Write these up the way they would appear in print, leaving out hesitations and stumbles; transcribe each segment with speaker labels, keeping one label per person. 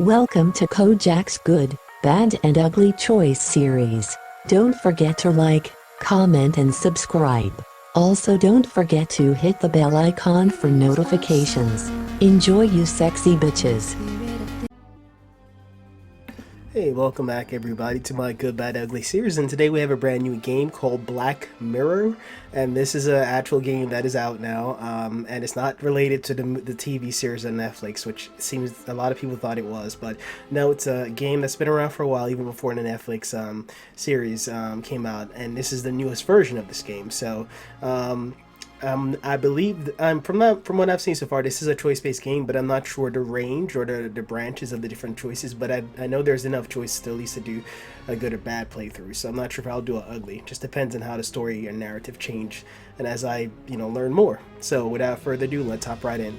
Speaker 1: Welcome to Kojack's Good, Bad and Ugly Choice series. Don't forget to like, comment and subscribe. Also don't forget to hit the bell icon for notifications. Enjoy you sexy bitches.
Speaker 2: Hey, welcome back everybody to my Good, Bad, Ugly series, and today we have a brand new game called Black Mirror, and this is an actual game that is out now, and it's not related to the TV series on Netflix, which seems a lot of people thought it was, but no, it's a game that's been around for a while, even before the Netflix series came out, and this is the newest version of this game, so I believe from what I've seen so far, this is a choice-based game, but I'm not sure the range or the branches of the different choices. But I know there's enough choices to at least to do a good or bad playthrough. So I'm not sure if I'll do an ugly. Just depends on how the story and narrative change, and as I learn more. So without further ado, let's hop right in.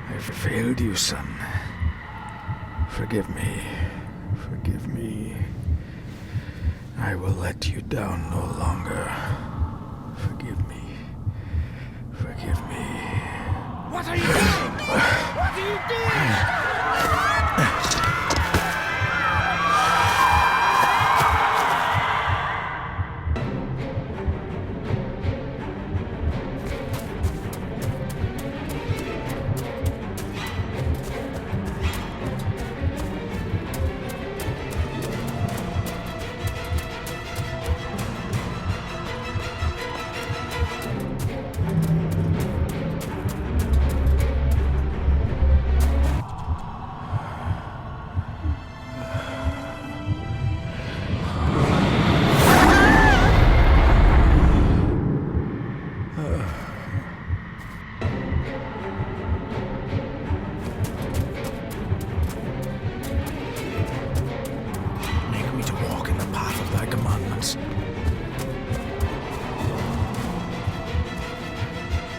Speaker 3: I failed you, son. Forgive me. Forgive me. I will let you down no longer. Forgive me. Forgive me.
Speaker 4: What are you doing? What are you doing?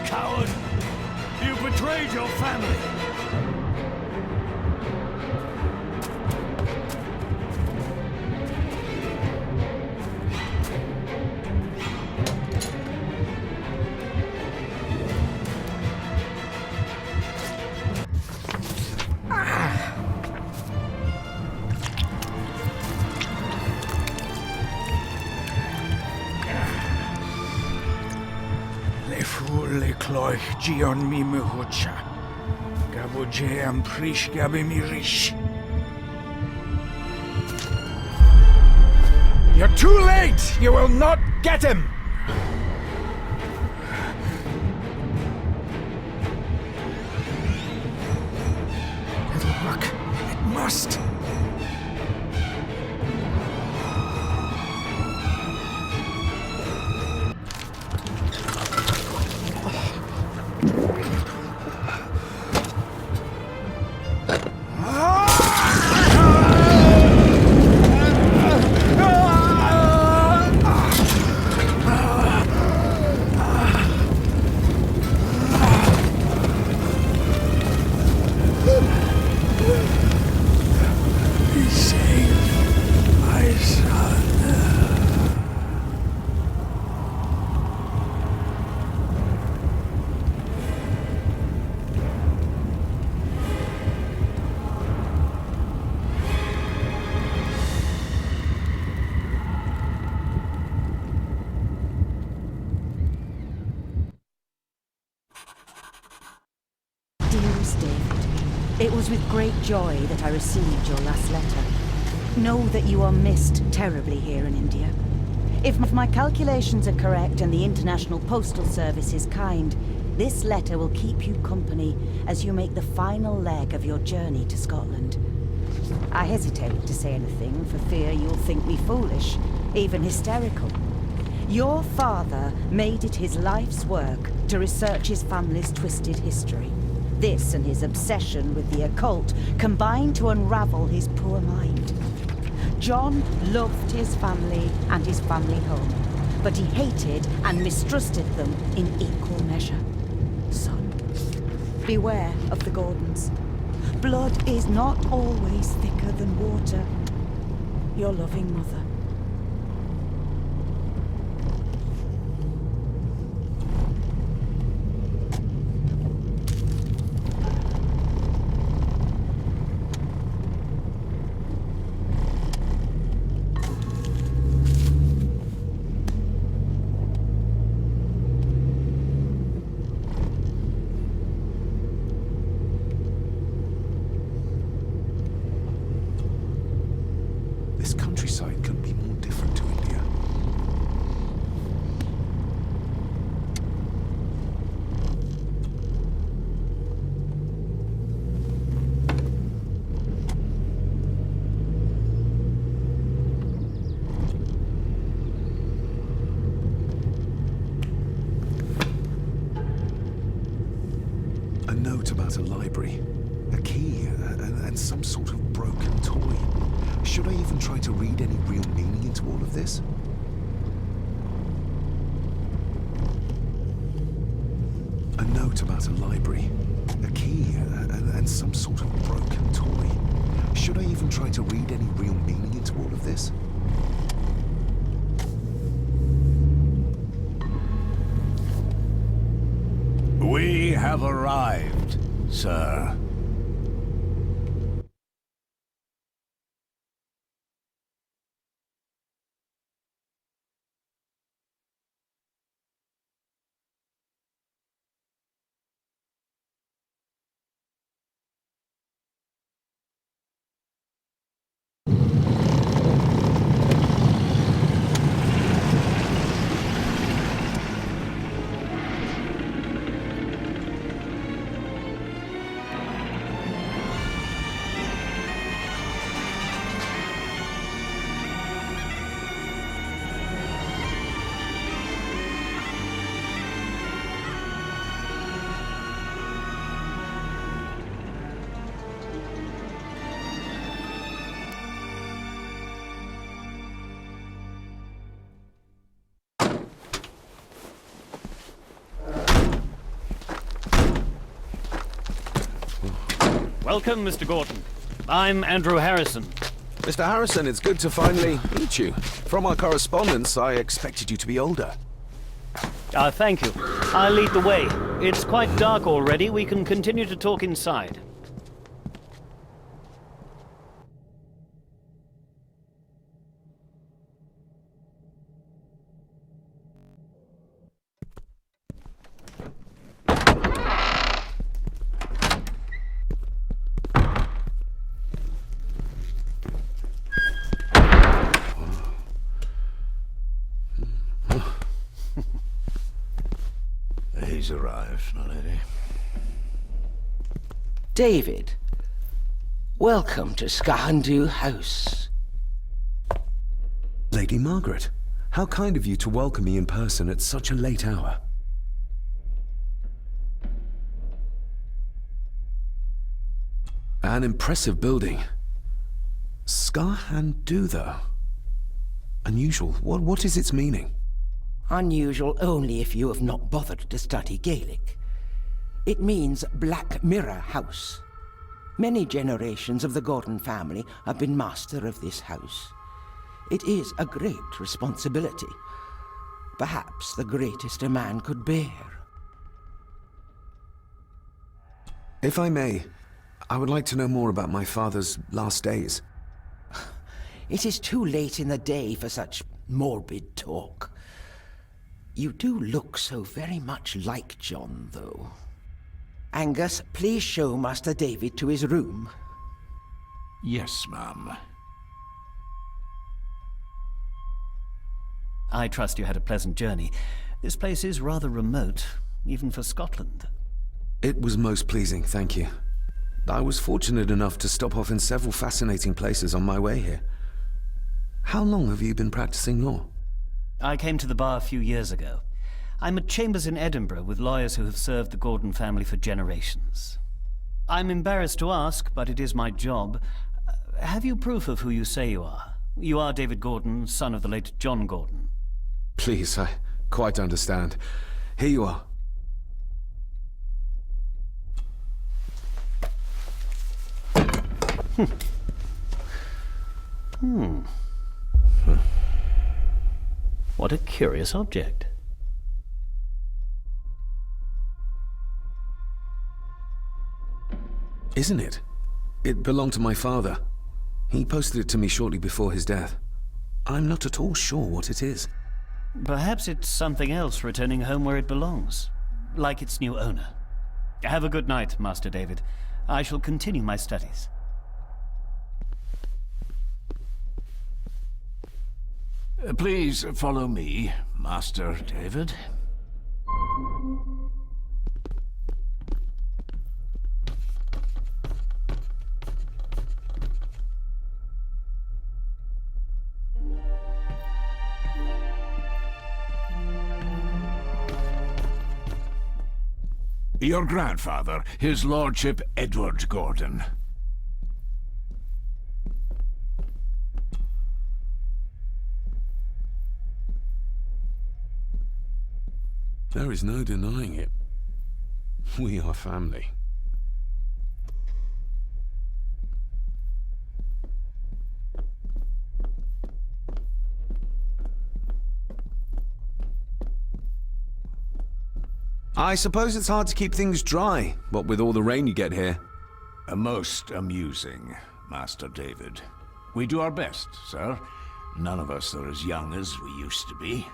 Speaker 4: Coward! You betrayed your family!
Speaker 3: Le cloich gion mi muhucha. Gabuje am prish gabi mi rish. You're too late! You will not get him! It'll work. It must.
Speaker 5: It was with great joy that I received your last letter. Know that you are missed terribly here in India. If my calculations are correct and the International Postal Service is kind, this letter will keep you company as you make the final leg of your journey to Scotland. I hesitate to say anything for fear you'll think me foolish, even hysterical. Your father made it his life's work to research his family's twisted history. This and his obsession with the occult combined to unravel his poor mind. John loved his family and his family home, but he hated and mistrusted them in equal measure. Son, beware of the Gordons. Blood is not always thicker than water. Your loving mother.
Speaker 6: This countryside couldn't be more different to India. A note about a library, a key, and some sort of broken toy. Should I even try to read any real meaning into all of this? A note about a library, a key, and some sort of broken toy. Should I even try to read any real meaning into all of this?
Speaker 3: We have arrived, sir.
Speaker 7: Welcome, Mr. Gordon. I'm Andrew Harrison.
Speaker 6: Mr. Harrison, it's good to finally meet you. From our correspondence, I expected you to be older.
Speaker 7: Thank you. I'll lead the way. It's quite dark already. We can continue to talk inside.
Speaker 3: He's arrived, my lady.
Speaker 8: David, welcome to Skahandu House.
Speaker 6: Lady Margaret, how kind of you to welcome me in person at such a late hour. An impressive building. Skahandu, though. Unusual. What is its meaning?
Speaker 8: Unusual only if you have not bothered to study Gaelic. It means Black Mirror House. Many generations of the Gordon family have been master of this house. It is a great responsibility. Perhaps the greatest a man could bear.
Speaker 6: If I may, I would like to know more about my father's last days.
Speaker 8: It is too late in the day for such morbid talk. You do look so very much like John, though. Angus, please show Master David to his room.
Speaker 3: Yes, ma'am.
Speaker 7: I trust you had a pleasant journey. This place is rather remote, even for Scotland.
Speaker 6: It was most pleasing, thank you. I was fortunate enough to stop off in several fascinating places on my way here. How long have you been practicing law?
Speaker 7: I came to the bar a few years ago. I'm at chambers in Edinburgh with lawyers who have served the Gordon family for generations. I'm embarrassed to ask, but it is my job. Have you proof of who you say you are? You are David Gordon, son of the late John Gordon.
Speaker 6: Please, I quite understand. Here you are.
Speaker 7: What a curious object.
Speaker 6: Isn't it? It belonged to my father. He posted it to me shortly before his death. I'm not at all sure what it is.
Speaker 7: Perhaps it's something else returning home where it belongs, like its new owner. Have a good night, Master David. I shall continue my studies.
Speaker 3: Please follow me, Master David. Your grandfather, His Lordship Edward Gordon.
Speaker 6: There is no denying it. We are family. I suppose it's hard to keep things dry, what with all the rain you get here.
Speaker 3: Most amusing, Master David. We do our best, sir. None of us are as young as we used to be.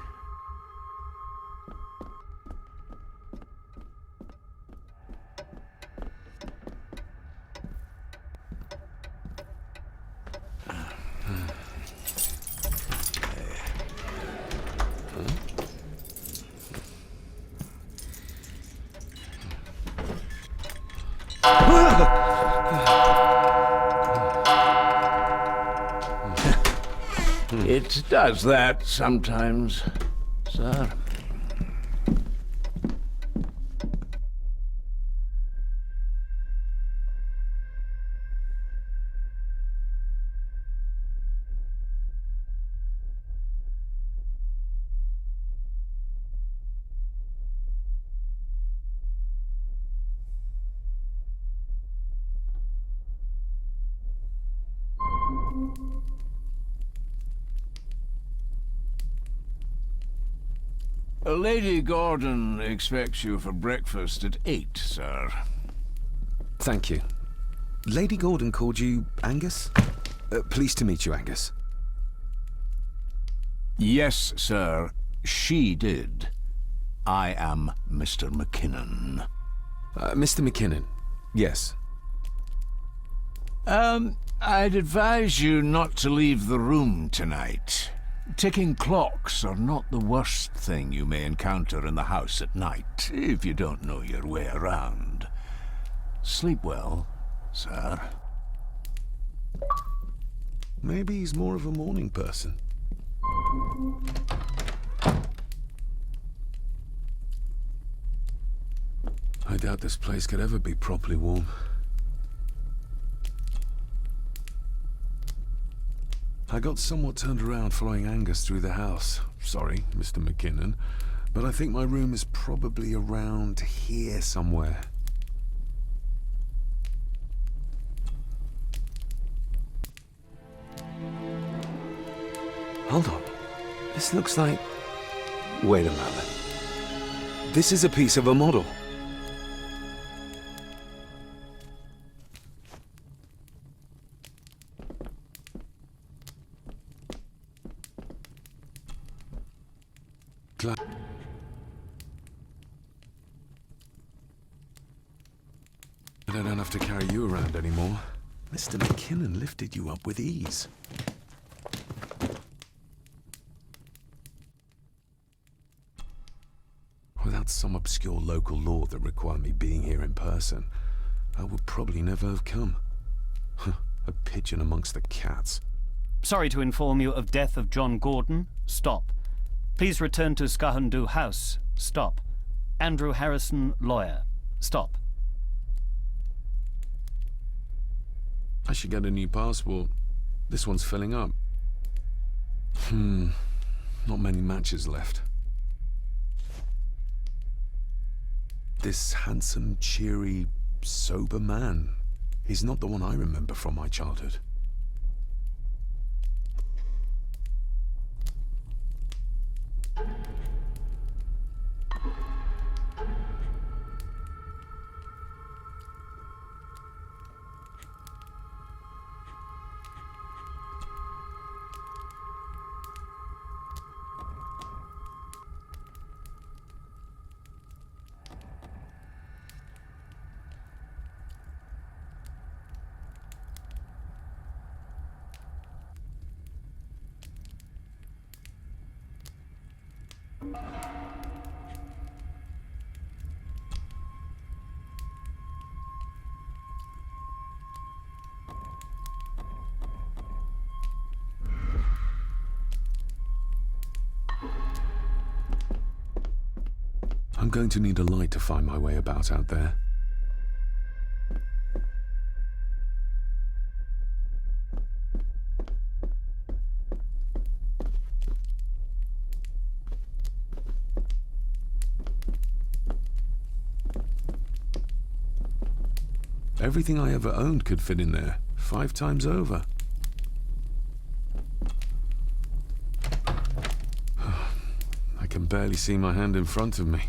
Speaker 3: It does that sometimes, sir. Lady Gordon expects you for breakfast at 8, sir.
Speaker 6: Thank you. Lady Gordon called you Angus? Pleased to meet you, Angus.
Speaker 3: Yes, sir. She did. I am Mr. McKinnon.
Speaker 6: Mr. McKinnon. Yes.
Speaker 3: I'd advise you not to leave the room tonight. Ticking clocks are not the worst thing you may encounter in the house at night, if you don't know your way around. Sleep well, sir.
Speaker 6: Maybe he's more of a morning person. I doubt this place could ever be properly warm. I got somewhat turned around following Angus through the house. Sorry, Mr. McKinnon, but I think my room is probably around here somewhere. Hold on. This looks like... Wait a moment. This is a piece of a model. have to carry you around anymore. Mr. McKinnon lifted you up with ease. Without some obscure local law that required me being here in person, I would probably never have come. A pigeon amongst the cats.
Speaker 7: Sorry to inform you of death of John Gordon. Stop. Please return to Skahandu House. Stop. Andrew Harrison, lawyer. Stop.
Speaker 6: I should get a new passport. This one's filling up. Not many matches left. This handsome, cheery, sober man. He's not the one I remember from my childhood. I'm going to need a light to find my way about out there. Everything I ever owned could fit in there, 5 times over. I can barely see my hand in front of me.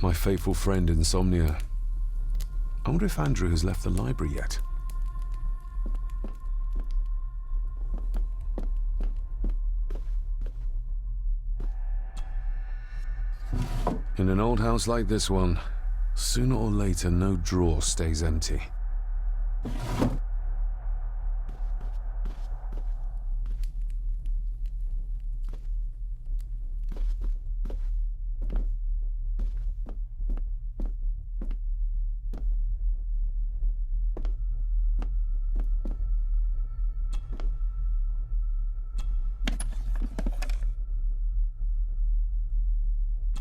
Speaker 6: My faithful friend Insomnia. I wonder if Andrew has left the library yet. In an old house like this one, sooner or later no drawer stays empty.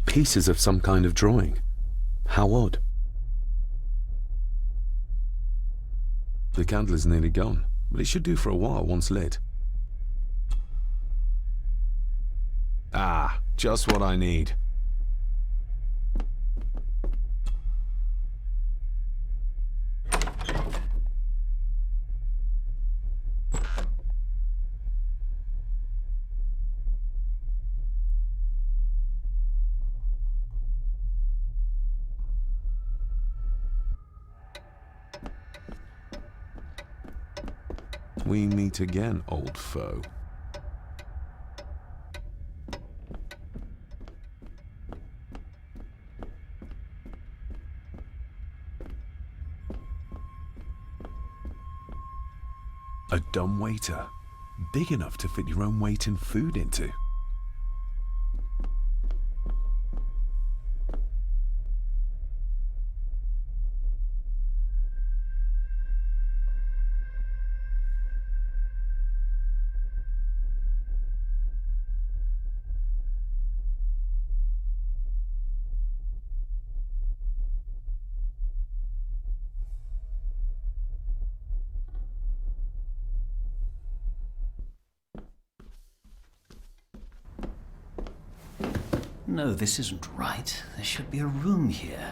Speaker 6: Pieces of some kind of drawing. How odd. The candle is nearly gone, but it should do for a while once lit. Ah, just what I need. We meet again, old foe. A dumb waiter, big enough to fit your own weight in food into.
Speaker 7: No, this isn't right. There should be a room here.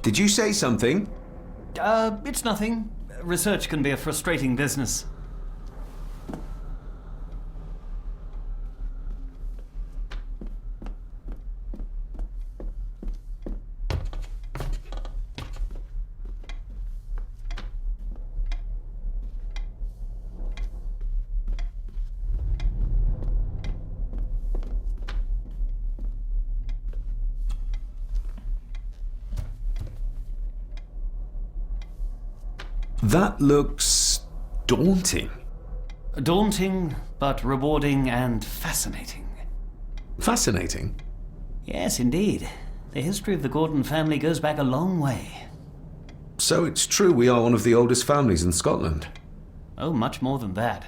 Speaker 9: Did you say something?
Speaker 7: It's nothing. Research can be a frustrating business.
Speaker 6: That looks daunting.
Speaker 7: Daunting, but rewarding and fascinating.
Speaker 6: Fascinating?
Speaker 7: Yes, indeed. The history of the Gordon family goes back a long way.
Speaker 6: So it's true we are one of the oldest families in Scotland?
Speaker 7: Oh, much more than that.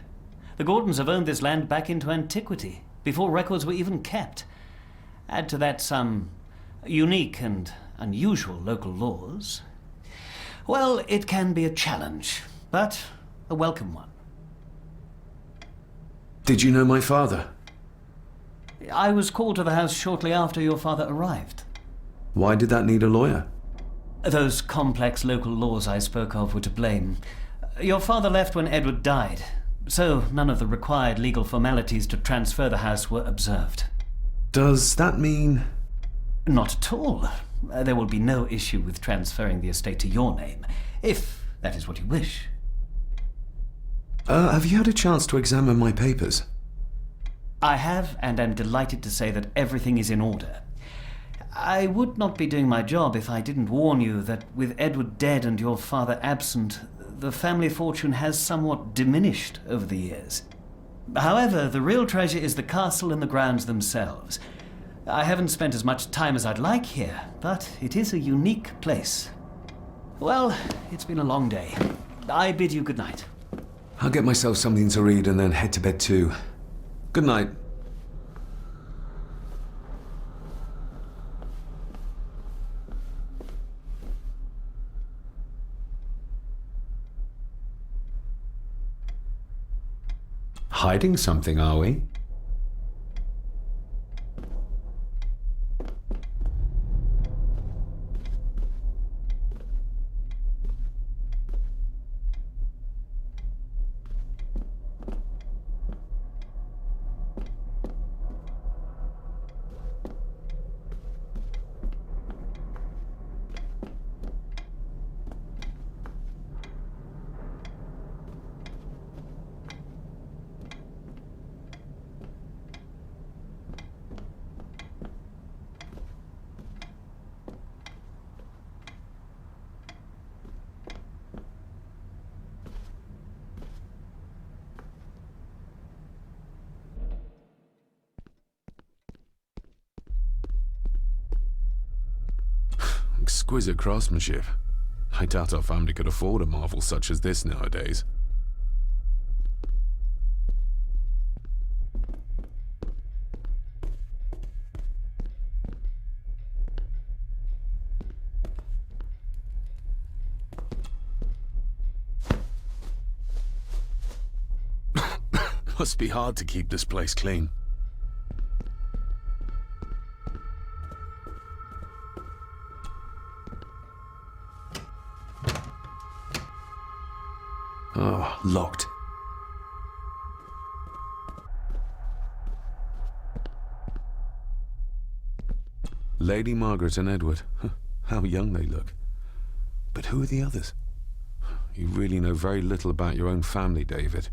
Speaker 7: The Gordons have owned this land back into antiquity, before records were even kept. Add to that some unique and unusual local laws. Well, it can be a challenge, but a welcome one.
Speaker 6: Did you know my father?
Speaker 7: I was called to the house shortly after your father arrived.
Speaker 6: Why did that need a lawyer?
Speaker 7: Those complex local laws I spoke of were to blame. Your father left when Edward died, so none of the required legal formalities to transfer the house were observed.
Speaker 6: Does that mean...
Speaker 7: Not at all. There will be no issue with transferring the estate to your name, if that is what you wish.
Speaker 6: Have you had a chance to examine my papers?
Speaker 7: I have, and am delighted to say that everything is in order. I would not be doing my job if I didn't warn you that with Edward dead and your father absent, the family fortune has somewhat diminished over the years. However, the real treasure is the castle and the grounds themselves. I haven't spent as much time as I'd like here, but it is a unique place. Well, it's been a long day. I bid you good night.
Speaker 6: I'll get myself something to read and then head to bed too. Good night. Hiding something, are we? Exquisite craftsmanship. I doubt our family could afford a marvel such as this nowadays. Must be hard to keep this place clean. Oh, locked. Lady Margaret and Edward. How young they look. But who are the others? You really know very little about your own family, David.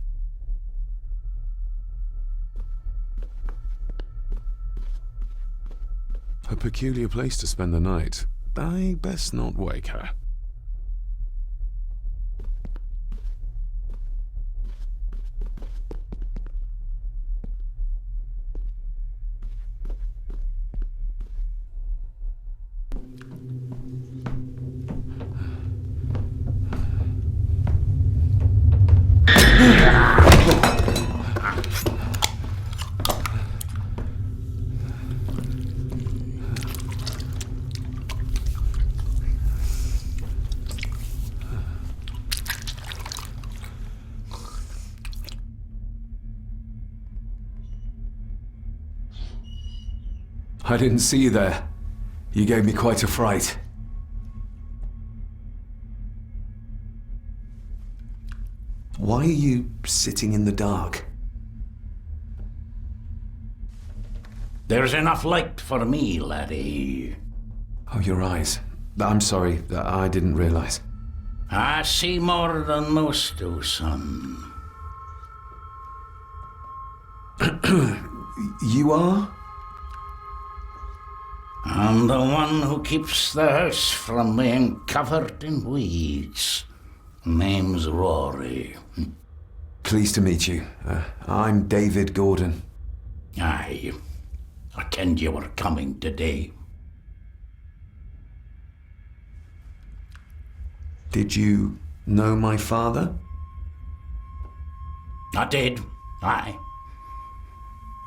Speaker 6: A peculiar place to spend the night. I best not wake her. I didn't see you there. You gave me quite a fright. Why are you sitting in the dark?
Speaker 9: There's enough light for me, laddie.
Speaker 6: Oh, your eyes. I'm sorry, I didn't realize.
Speaker 9: I see more than most do, son.
Speaker 6: You are?
Speaker 9: I'm the one who keeps the house from being covered in weeds. Name's Rory.
Speaker 6: Pleased to meet you. I'm David Gordon.
Speaker 9: Aye. I kenned you were coming today.
Speaker 6: Did you know my father?
Speaker 9: I did, aye.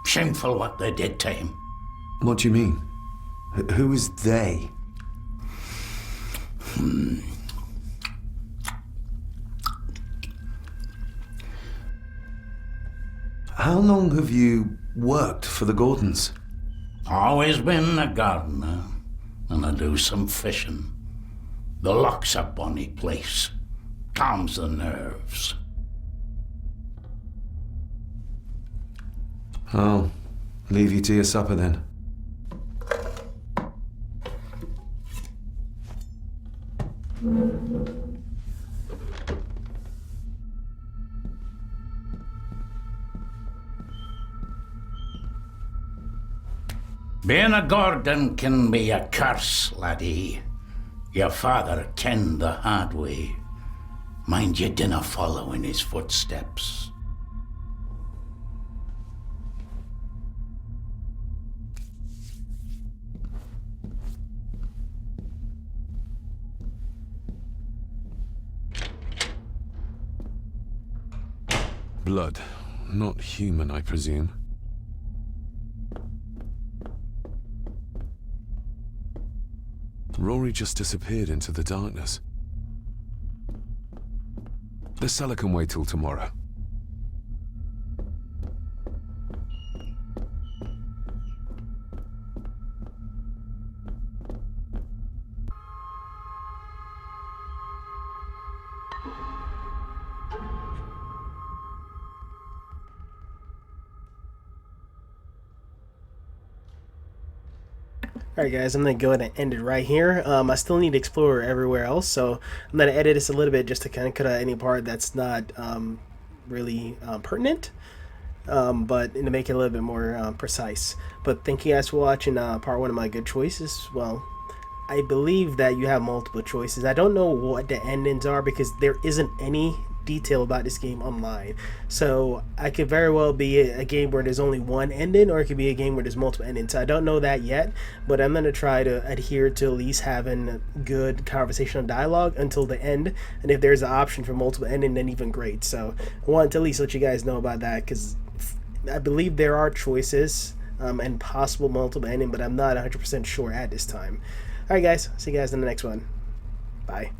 Speaker 9: Shameful what they did to him.
Speaker 6: What do you mean? Who is they? How long have you worked for the Gordons?
Speaker 9: Always been a gardener, and I do some fishing. The loch's a bonny place. Calms the nerves.
Speaker 6: I'll leave you to your supper then.
Speaker 9: Being a Gordon can be a curse, laddie. Your father kenned the hard way. Mind you dinna follow in his footsteps.
Speaker 6: Blood. Not human, I presume. Rory just disappeared into the darkness. The cellar can wait till tomorrow.
Speaker 2: Alright guys, I'm going to go ahead and end it right here. I still need to explore everywhere else, so I'm going to edit this a little bit just to kind of cut out any part that's not really pertinent, but to make it a little bit more precise. But thank you guys for watching part 1 of my good choices. Well, I believe that you have multiple choices. I don't know what the endings are because there isn't any detail about this game online, so I could very well be a game where there's only one ending, or it could be a game where there's multiple endings. I don't know that yet, but I'm going to try to adhere to at least having good conversational dialogue until the end, and if there's an option for multiple ending, then even great. So I wanted to at least let you guys know about that, because I believe there are choices and possible multiple ending, but I'm not 100% sure at this time. Alright guys, see you guys in the next one. Bye.